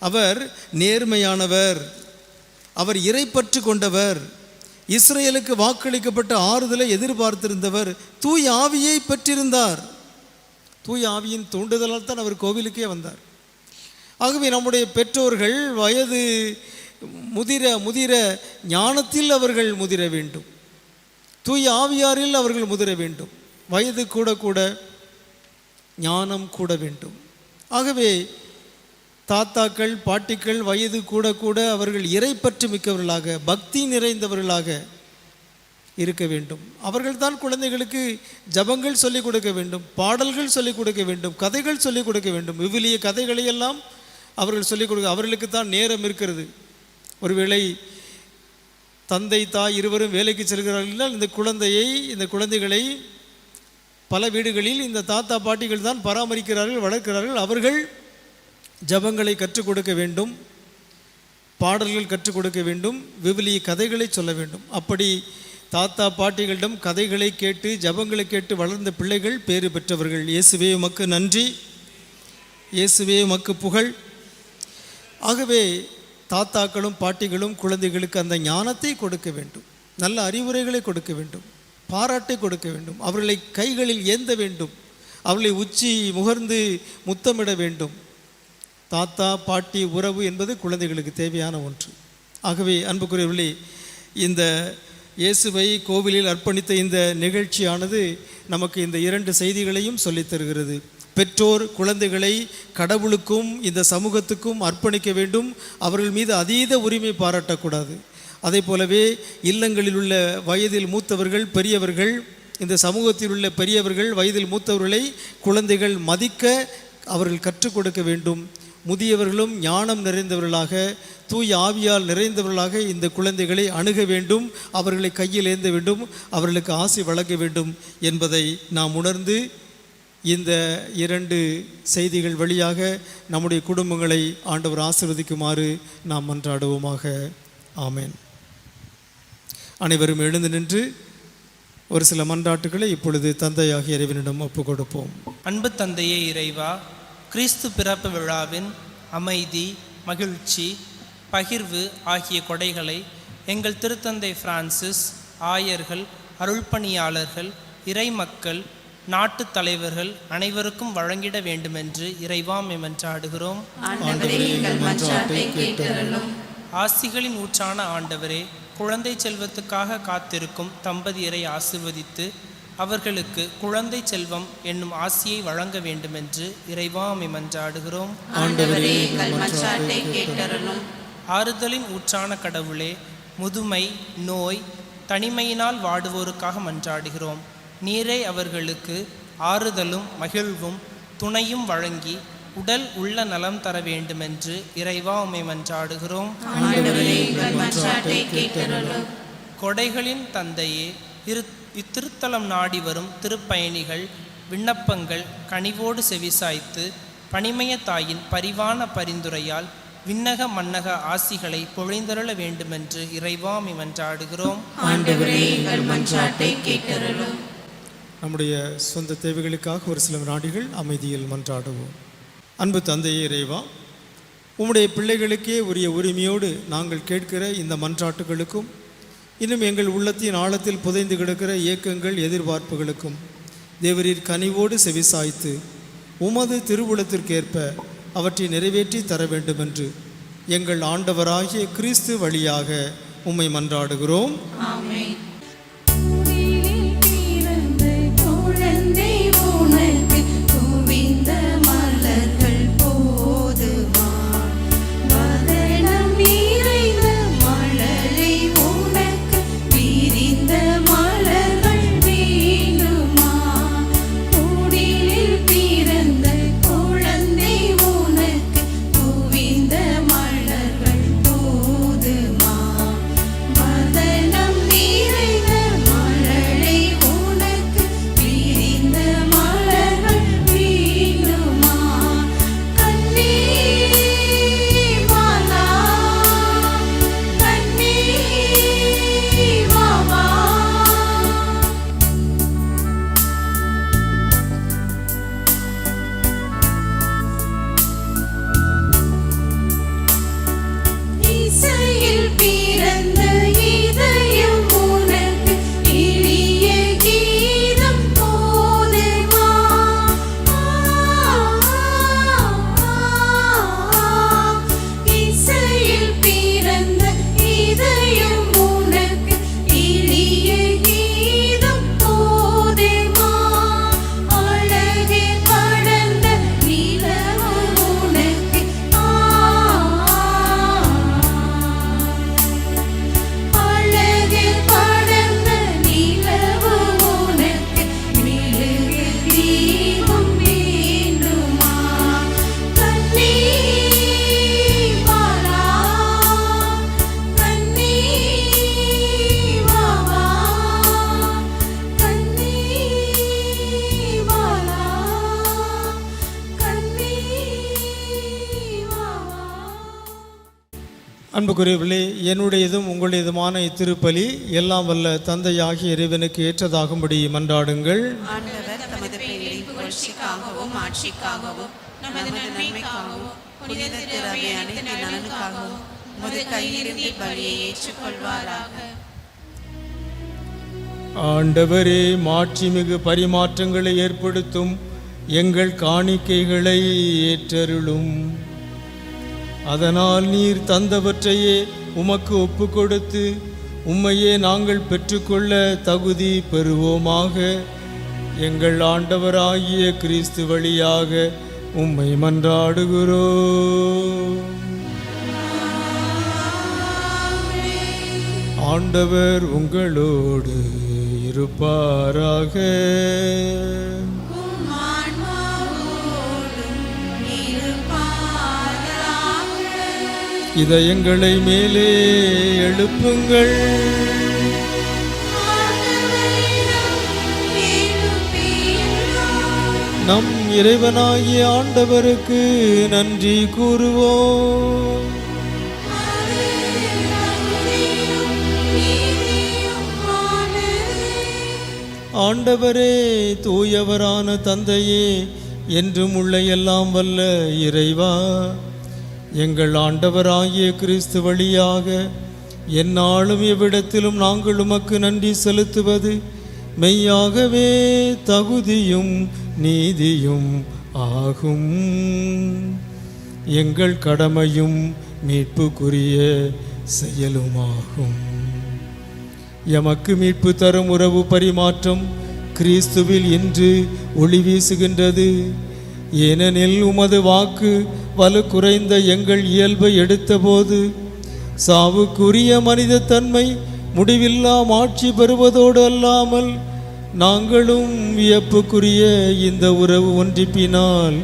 அவர் நேர்மையானவர், அவர் இறைப்பற்று கொண்டவர், இஸ்ரேலுக்கு வாக்களிக்கப்பட்ட ஆறுதலை எதிர்பார்த்திருந்தவர், தூய ஆவியை பெற்றிருந்தார். தூய ஆவியின் தூண்டுதலால் தான் அவர் கோவிலுக்கே வந்தார். ஆகவே நம்முடைய பெற்றோர்கள் வயது முதிர ஞானத்தில் அவர்கள் முதிர வேண்டும், தூய ஆவியாரில் அவர்கள் முதிர வேண்டும். வயது கூட கூட ஞானம் கூட வேண்டும். ஆகவே தாத்தாக்கள் பாட்டிகள் வயது கூட கூட அவர்கள் இறைப்பற்று மிக்கவர்களாக, பக்தி நிறைந்தவர்களாக இருக்க வேண்டும். அவர்கள்தான் குழந்தைகளுக்கு ஜபங்கள் சொல்லிக் கொடுக்க வேண்டும், பாடல்கள் சொல்லிக் கொடுக்க வேண்டும், கதைகள் சொல்லிக் கொடுக்க வேண்டும். விவிலிய கதைகளையெல்லாம் அவர்கள் சொல்லிக் கொடுக்க, அவர்களுக்கு தான் நேரம் இருக்கிறது. ஒருவேளை தந்தை தாய் இருவரும் வேலைக்கு செல்கிறார்கள், இந்த குழந்தைகளை பல வீடுகளில் இந்த தாத்தா பாட்டிகள் தான் பராமரிக்கிறார்கள், வளர்க்கிறார்கள். அவர்கள் ஜபங்களை கற்றுக் கொடுக்க வேண்டும், பாடல்கள் கற்றுக் கொடுக்க வேண்டும், விவிலிய கதைகளை சொல்ல வேண்டும். அப்படி தாத்தா பாட்டிகளிடம் கதைகளை கேட்டு ஜபங்களை கேட்டு வளர்ந்த பிள்ளைகள் பேறு பெற்றவர்கள். இயேசுவே உமக்கு நன்றி, இயேசுவே உமக்கு புகழ். ஆகவே தாத்தாக்களும் பாட்டிகளும் குழந்தைகளுக்கு அந்த ஞானத்தை கொடுக்க வேண்டும், நல்ல அறிவுரைகளை கொடுக்க வேண்டும், பாராட்டை கொடுக்க வேண்டும், அவர்களை கைகளில் ஏந்த வேண்டும், அவர்களை உச்சி முகர்ந்து முத்தமிட வேண்டும். தாத்தா பாட்டி உறவு என்பது குழந்தைகளுக்கு தேவையான ஒன்று. ஆகவே அன்புக்குரியவர்களே, இந்த இயேசுவை கோவிலில் அர்ப்பணித்த இந்த நிகழ்ச்சியானது நமக்கு இந்த 2 செய்திகளையும் சொல்லித் தருகிறது. பெற்றோர் குழந்தைகளை கடவுளுக்கும் இந்த சமூகத்துக்கும் அர்ப்பணிக்க வேண்டும், அவர்கள் மீது அதீத உரிமை பாராட்டக்கூடாது. அதே போலவே இல்லங்களில் உள்ள வயதில் மூத்தவர்கள் பெரியவர்கள், இந்த சமூகத்தில் உள்ள பெரியவர்கள் வயதில் மூத்தவர்களை குழந்தைகள் மதிக்க அவர்கள் கற்றுக் கொடுக்க வேண்டும். முதியவர்களும் ஞானம் நிறைந்தவர்களாக, தூய ஆவியால் நிறைந்தவர்களாக இந்த குழந்தைகளை அணுக வேண்டும், அவர்களை கையில் ஏந்த வேண்டும், அவர்களுக்கு ஆசி வழங்க வேண்டும் என்பதை நாம் உணர்ந்து இந்த 2 செய்திகள் வழியாக நம்முடைய குடும்பங்களை ஆண்டவர் ஆசீர்வதிக்குமாறு நாம் மன்றாடுவோமாக. ஆமென். அனைவரும் எழுந்து நின்று ஒரு சில மன்றாட்டுகளை இப்பொழுது தந்தையாகிய இறைவனிடம் ஒப்புக் கொடுப்போம். அன்பு தந்தையே இறைவா, கிறிஸ்து பிறப்பு விழாவின் அமைதி, மகிழ்ச்சி, பகிர்வு ஆகிய கொடைகளை எங்கள் திருத்தந்தை பிரான்சிஸ், ஆயர்கள், அருள்பணியாளர்கள், இறைமக்கள், நாட்டு தலைவர்கள் அனைவருக்கும் வழங்கிட வேண்டுமென்று இறைவா மன்றாடுகிறோம். ஆசிகளின் ஊற்றான ஆண்டவரே, குழந்தை செல்வத்துக்காக காத்திருக்கும் தம்பதியரை ஆசிர்வதித்து அவர்களுக்கு குழந்தை செல்வம் என்னும் ஆசியை வழங்க வேண்டுமென்று இறைவா மன்றாடுகிறோம். ஆறுதலின் ஊற்றான கடவுளே, முதுமை, நோய், தனிமையினால் வாடுவோருக்காக மன்றாடுகிறோம். நீரே அவர்களுக்கு ஆறுதலும் மகிழ்வும் துணையும் வழங்கி உடல் உள்ள நலம் தர வேண்டுமென்று இறைவா மன்றாடுகிறோம். கொடைகளின் தந்தையே, இத்திருத்தலம் நாடி வரும் திருப்பயணிகள் விண்ணப்பங்கள் கனிவோடு செவிசாய்த்து பணிமய தாயின் பரிவான பரிந்துரையால் விண்ணக மன்னக ஆசிகளை பொழிந்தருள வேண்டுமென்று இறைவாமை மன்றாடுகிறோம். ஆண்டவரே, எங்கள் மன்றாட்டை கேட்டருளும். நம்முடைய சொந்த தேவைகளுக்காக ஒரு சில நாடிகள் அமைதியில் மன்றாடுவோம். அன்பு தந்தையே இறைவா, உம்முடைய பிள்ளைகளுக்கே உரிய உரிமையோடு நாங்கள் கேட்கிற இந்த மன்றாட்டுகளுக்கும் இன்னும் எங்கள் உள்ளத்தின் ஆழத்தில் புதைந்து கிடக்கிற ஏக்கங்கள் எதிர்பார்ப்புகளுக்கும் தேவரீர் கனிவோடு செவிசாய்த்து உமது திருவுளத்திற்கேற்ப அவற்றை நிறைவேற்றி தர வேண்டுமென்று எங்கள் ஆண்டவராகிய கிறிஸ்து வழியாக உம்மை மன்றாடுகிறோம். ஆமென். அன்புக்குரியவர்களே, என்னுடையதும் உங்களுடையதுமான இத்திருப்பலி எல்லாம் வல்ல தந்தையாகிய இறைவனுக்கு ஏற்றதாகும்படி மன்றாடுங்கள். ஆண்டவர் தமது பெயரின் புகழ்ச்சிக்காகவும் ஆட்சிக்காகவும் நமது நன்மைக்காகவும் புனித திரு அவை அனைத்து நலனுக்காகவும் உமது கையிலிருந்து பலியை ஏற்றுக்கொள்வாராக. ஆண்டவரே, மாட்சிமிகு பரிமாற்றங்களை ஏற்படுத்தும் எங்கள் காணிக்கைகளை ஏற்றருளும். அதனால் நீர் தந்தவற்றையே உமக்கு ஒப்பு கொடுத்து உம்மையே நாங்கள் பெற்றுக்கொள்ள தகுதி பெறுவோமாக. எங்கள் ஆண்டவராகிய கிறிஸ்து வழியாக உம்மை மன்றாடுகிறோம். ஆண்டவர் உங்களோடு இருப்பாராக. இதயங்களை மேலே எழுப்புங்கள். நம் இறைவனாகிய ஆண்டவருக்கு நன்றி கூறுவோம். ஆண்டவரே, தூயவரான தந்தையே, என்றும் உள்ள எல்லாம் வல்ல இறைவா, எங்கள் ஆண்டவராகிய கிறிஸ்து வழியாக எந்நாளும் எவ்விடத்திலும் நாங்கள் உமக்கு நன்றி செலுத்துவது மெய்யாகவே தகுதியும் நீதியும் ஆகும். எங்கள் கடமையும் மீட்புக்குரிய செயலுமாகும். எமக்கு மீட்பு தரும் உறவு பரிமாற்றம் கிறிஸ்துவில் இன்று ஒளி வீசுகின்றது. ஏனெனில் உமது வாக்கு வலு குறைந்த எங்கள் இயல்பை எடுத்தபோது சாவுக்குரிய மனித தன்மை முடிவில்லா ஆட்சி பெறுவதோடு அல்லாமல் நாங்களும் வியப்புக்குரிய இந்த உறவு ஒன்றிப்பினால்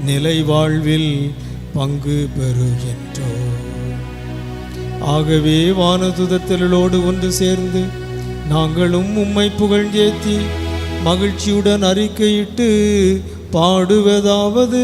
நிலை வாழ்வில் பங்கு பெறுகின்றோம். ஆகவே வானதுதத்தலோடு ஒன்று சேர்ந்து நாங்களும் உம்மை புகழ்ந்தேத்தி மகிழ்ச்சியுடன் அறிக்கையிட்டு பாடுவதாவது: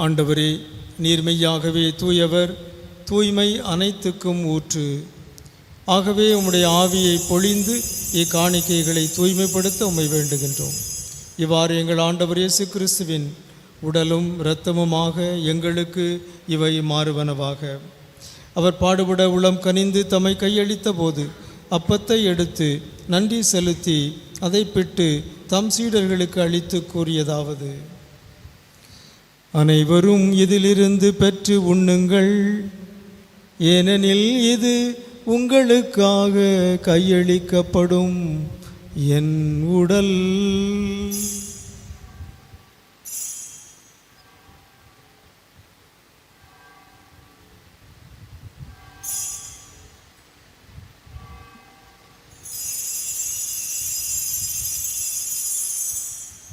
ஆண்டவரே, நீர் மெய்யாகவே தூயவர், தூய்மை அனைத்துக்கும் ஊற்று. ஆகவே உம்முடைய ஆவியை பொழிந்து இக்காணிக்கைகளை தூய்மைப்படுத்த உம்மை வேண்டுகின்றோம். இவ்வாறு எங்கள் ஆண்டவர் இயேசு கிறிஸ்துவின் உடலும் இரத்தமுமாக எங்களுக்கு இவை மாறுவனவாக. அவர் பாடுபட உளம் கனிந்து தம்மை கையளித்த போது அப்பத்தை எடுத்து நன்றி செலுத்தி அதை பிட்டு தம் சீடர்களுக்கு அளித்து கூறியதாவது: அனைவரும் இதிலிருந்து பெற்று உண்ணுங்கள், ஏனெனில் இது உங்களுக்காக கையளிக்கப்படும் என் உடல்.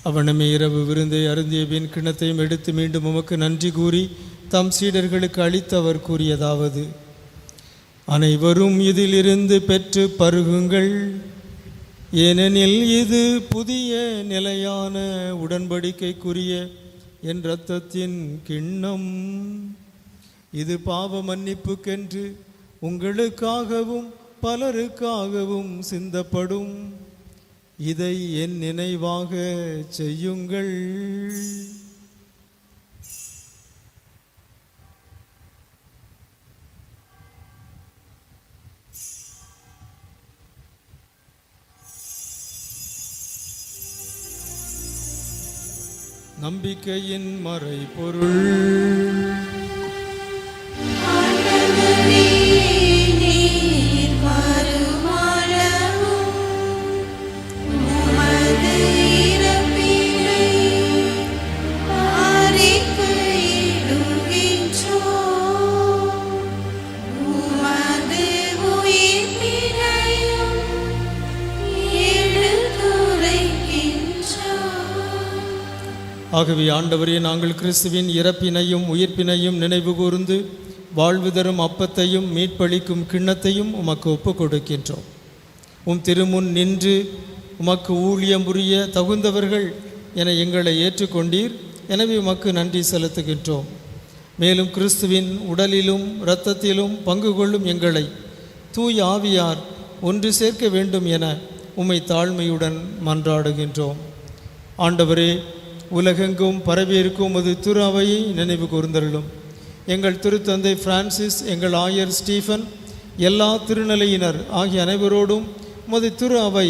அவனமே இரவு விருந்தை அருந்திய பின் கிண்ணத்தையும் எடுத்து மீண்டும் உமக்கு நன்றி கூறி தம் சீடர்களுக்கு அளித்து அவர் கூறியதாவது: அனைவரும் இதிலிருந்து பெற்று பருகுங்கள், ஏனெனில் இது புதிய நிலையான உடன்படிக்கைக்குரிய என் இரத்தத்தின் கிண்ணம். இது பாவ மன்னிப்புக்கென்று உங்களுக்காகவும் பலருக்காகவும் சிந்தப்படும். இதை என் நினைவாக செய்யுங்கள். நம்பிக்கையின் மறைபொருள். ஆகவே ஆண்டவரே, நாங்கள் கிறிஸ்துவின் இறப்பினையும் உயிர்ப்பினையும் நினைவு கூர்ந்து வாழ்வு தரும் அப்பத்தையும் மீட்பளிக்கும் கிண்ணத்தையும் உமக்கு ஒப்புக் கொடுக்கின்றோம். உம் திருமுன் நின்று உமக்கு ஊழியம் புரிய தகுந்தவர்கள் என எங்களை ஏற்றுக்கொண்டீர். எனவே உமக்கு நன்றி செலுத்துகின்றோம். மேலும் கிறிஸ்துவின் உடலிலும் இரத்தத்திலும் பங்கு கொள்ளும் எங்களை தூய் ஆவியார் ஒன்று சேர்க்க வேண்டும் என உம்மை தாழ்மையுடன் மன்றாடுகின்றோம். ஆண்டவரே, உலகெங்கும் பரவியிருக்கும் உமது திரு அவையை நினைவு கூர்ந்தருளும். எங்கள் திருத்தந்தை பிரான்சிஸ், எங்கள் ஆயர் ஸ்டீஃபன், எல்லா திருநிலையினர் ஆகிய அனைவரோடும் உமது திரு அவை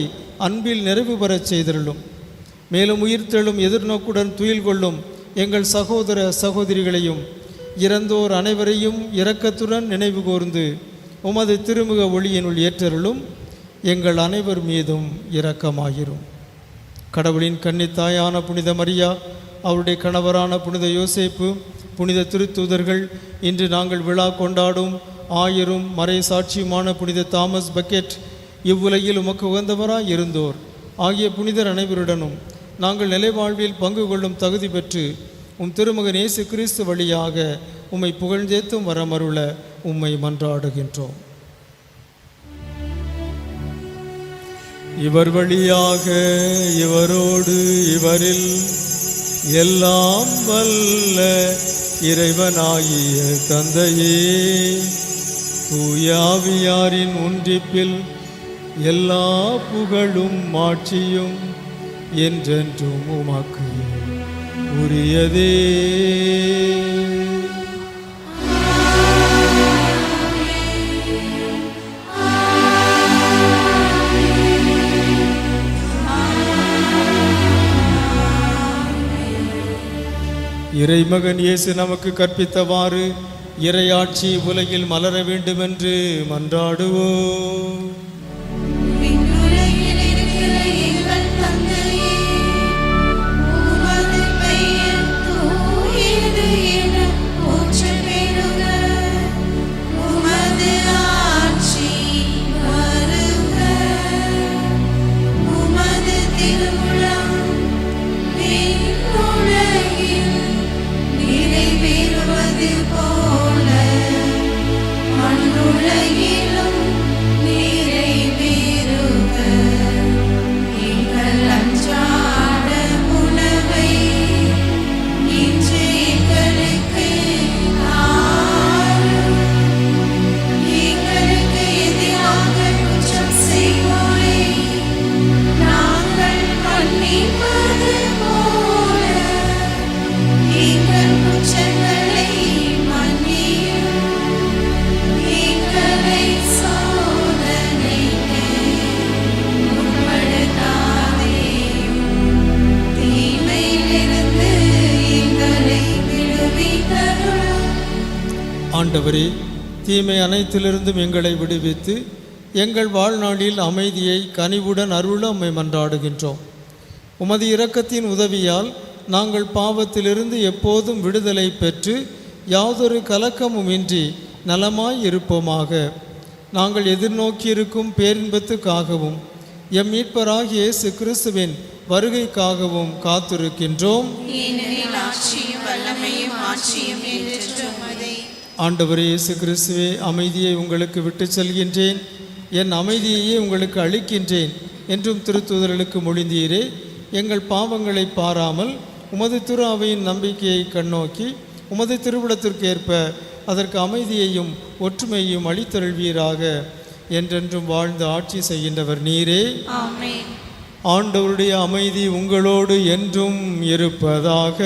அன்பில் நிறைவு பெறச் செய்தருளும். மேலும் உயிர்த்தெழும் எதிர்நோக்குடன் துயில் கொள்ளும் எங்கள் சகோதர சகோதரிகளையும் இறந்தோர் அனைவரையும் இரக்கத்துடன் நினைவு கூர்ந்து உமது திருமுக ஒளியினுள் ஏற்றருளும். எங்கள் அனைவர் மீதும் இரக்கமாயிரும். கடவுளின் கன்னித்தாயான புனித மரியா, அவருடைய கணவரான புனித யோசேப்பு, புனித திருத்தூதர்கள், இன்று நாங்கள் விழா கொண்டாடும் ஆயரும் மறை சாட்சியுமான புனித தாமஸ் பெக்கெட், இவ்வுலகில் உமக்கு உகந்தவராய் இருந்தோர் ஆகிய புனிதர் அனைவருடனும் நாங்கள் நிலைவாழ்வில் பங்கு கொள்ளும் தகுதி பெற்று உம் திருமகன் இயேசு கிறிஸ்து வழியாக உம்மை புகழ்ந்தேத்தும் வரமருள உம்மை மன்றாடுகின்றோம். இவர் வழியாக இவரோடு இவரில் எல்லாம் வல்ல இறைவனாகிய தந்தையே, தூயாவியாரின் ஒன்றிப்பில் எல்லா புகழும் மாட்சியும் என்றென்றும் உமக்கு உரியதே. இறைமகன் இயேசு நமக்கு கற்பித்தவாறு இறையாட்சி உலகில் மலர வேண்டுமென்று மன்றாடுவோம். போல மண்ணுலகிலும் நீரை ஆண்டவரே, தீமை அனைத்திலிருந்தும் எங்களை விடுவித்து எங்கள் வாழ்நாளில் அமைதியை கனிவுடன் அருள உம்மை மன்றாடுகின்றோம். உமது இரக்கத்தின் உதவியால் நாங்கள் பாவத்திலிருந்து எப்போதும் விடுதலை பெற்று யாதொரு கலக்கமுமின்றி நலமாய் இருப்போமாக. நாங்கள் எதிர்நோக்கியிருக்கும் பேரின்பத்துக்காகவும் எம் மீட்பராகிய இயேசு கிறிஸ்துவின் வருகைக்காகவும் காத்திருக்கின்றோம். ஏனெனில் ஆட்சியும் வல்லமையும் ஆட்சியும் என்றென்றும் உமதே. ஆண்டவரே இயேசு கிறிஸ்துவே, அமைதியை உங்களுக்கு விட்டு செல்கின்றேன், என் அமைதியையே உங்களுக்கு அளிக்கின்றேன் என்றும் திருத்தூதர்களுக்கு மொழிந்தீரே. எங்கள் பாவங்களை பாராமல் உமது திரு அவையின் நம்பிக்கையை கண்ணோக்கி உமது திருவிடத்திற்கேற்ப அதற்கு அமைதியையும் ஒற்றுமையையும் அளித்தருள்வீராக. என்றென்றும் வாழ்ந்து ஆட்சி செய்கின்றவர் நீரே. ஆமென். ஆண்டவருடைய அமைதி உங்களோடு என்றும் இருப்பதாக.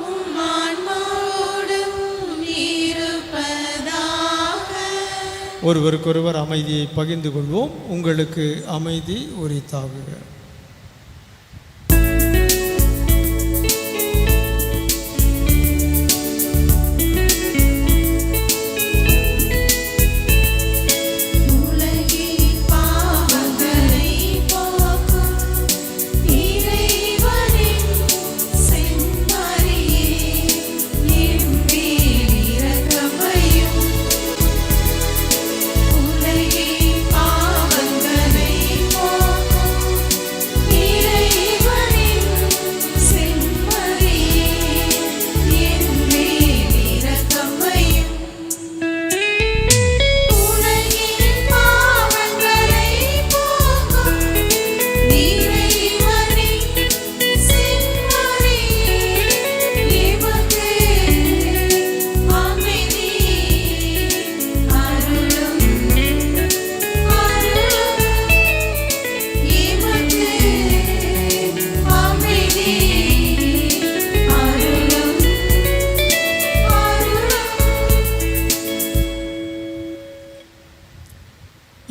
உம் ஆன்மாவோடும் இருப்பதாக. ஒருவருக்கொருவர் அமைதியை பகிர்ந்து கொள்வோம். உங்களுக்கு அமைதி உரித்தாகுக.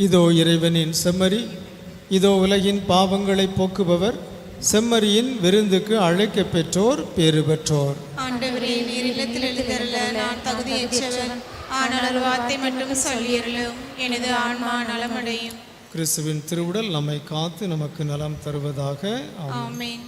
இதோ இறைவனின் செம்மறி, இதோ உலகின் பாவங்களை போக்குபவர், செம்மறியின் விருந்துக்கு அழைக்க பெற்றோர் பேறு பெற்றோர். ஆண்டவரே, நீர் இல்லத்தில் எழுந்தருள நான் தகுதியற்றவன். ஆனால் ஒரு வார்த்தை மட்டும் சொல்லியருளும், எனது ஆன்மா நலமடையும். கிறிஸ்துவின் திருவுடல் நம்மை காத்து நமக்கு நலம் தருவதாக. ஆமென்.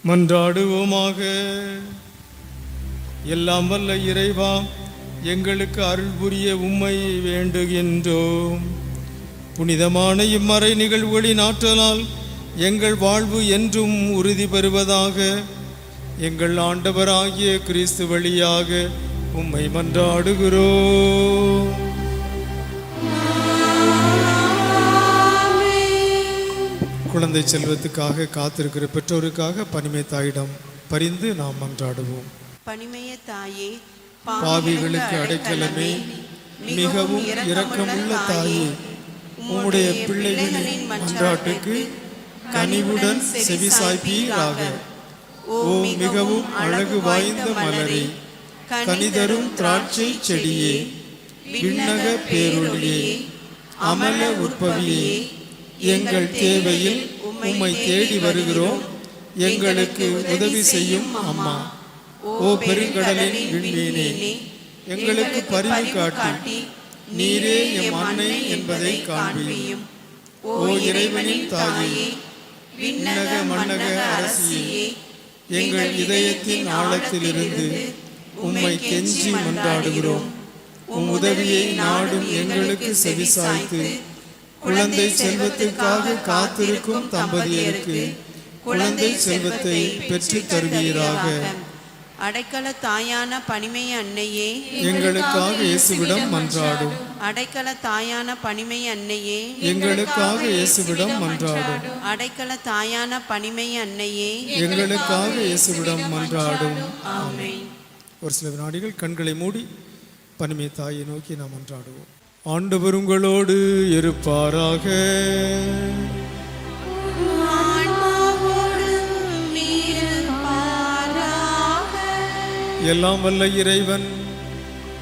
மன்றாடுவோமாக. எல்லாம் வல்ல இறைவா, எங்களுக்கு அருள் புரிய உம்மை வேண்டுகின்றோம். புனிதமான இம்மறை நிகழ்வுகளின் ஆற்றலால் எங்கள் வாழ்வு என்றும் உறுதி பெறுவதாக. எங்கள் ஆண்டவராகிய கிறிஸ்து வழியாக உம்மை மன்றாடுகிறோம். குழந்தை செல்வத்துக்காக காத்திருக்கிற பெற்றோருக்காக பனிமை தாயிடம் பரிந்து நாம் மன்றாடுவோம். பனிமய தாயே, பாவிகளுக்கு அடைக்கலமே, மிகவும் இரக்கமுள்ள தாயே, உம்முடைய பிள்ளைகளின் மன்றாட்டுக்கு கனிவுடன் செவிசாய்ப்பீராக. ஓ மிகவும் அழகு வாய்ந்த மலரே, கனிதரும் திராட்சை செடியே, விண்ணக பேரொளியே, அமல உற்பவியே, எங்கள் தேவையில் உம்மை தேடி வருகிறோம். எங்களுக்கு உதவி செய்யும் அம்மா. ஓ பெருங்கடலின் விண்மீனே, எங்களுக்கு பரிவு காட்டி நீரே எம் அன்னை என்பதை காண்பியும். ஓ இறைவனின் தாயே, விண்ணக மன்னக அரசியே, எங்கள் இதயத்தின் ஆழத்திலிருந்து உம்மை கெஞ்சி மன்றாடுகிறோம். உம் உதவியை நாடும் எங்களுக்கு செவிசாய்த்து குழந்தை செல்வத்துக்காக காத்திருக்கும் தம்பதியருக்கு குழந்தை செல்வத்தை பெற்றுத் தருவீராக. அடைக்கல தாயான பனிமய அன்னையே, எங்களுக்காக இயேசுவிடம் மன்றாடும். அடைக்கல தாயான பனிமய அன்னையே, எங்களுக்காக இயேசுவிடம் மன்றாடும். அடைக்கல தாயான பனிமய அன்னையே, எங்களுக்காக இயேசுவிடம் மன்றாடும். ஆமென். ஒரு சில வினாடிகள் கண்களை மூடி பனிமை தாயை நோக்கி நாம் மன்றாடுவோம். ஆண்டவர் உங்களோடு இருப்பாராக. எல்லாம் வல்ல இறைவன்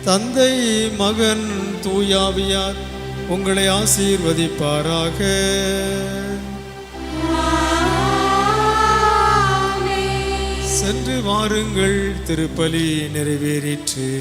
தந்தை, மகன், தூயாவியார் உங்களை ஆசீர்வதிப்பாராக. சென்று வாருங்கள், திருப்பலி நிறைவேறிற்று.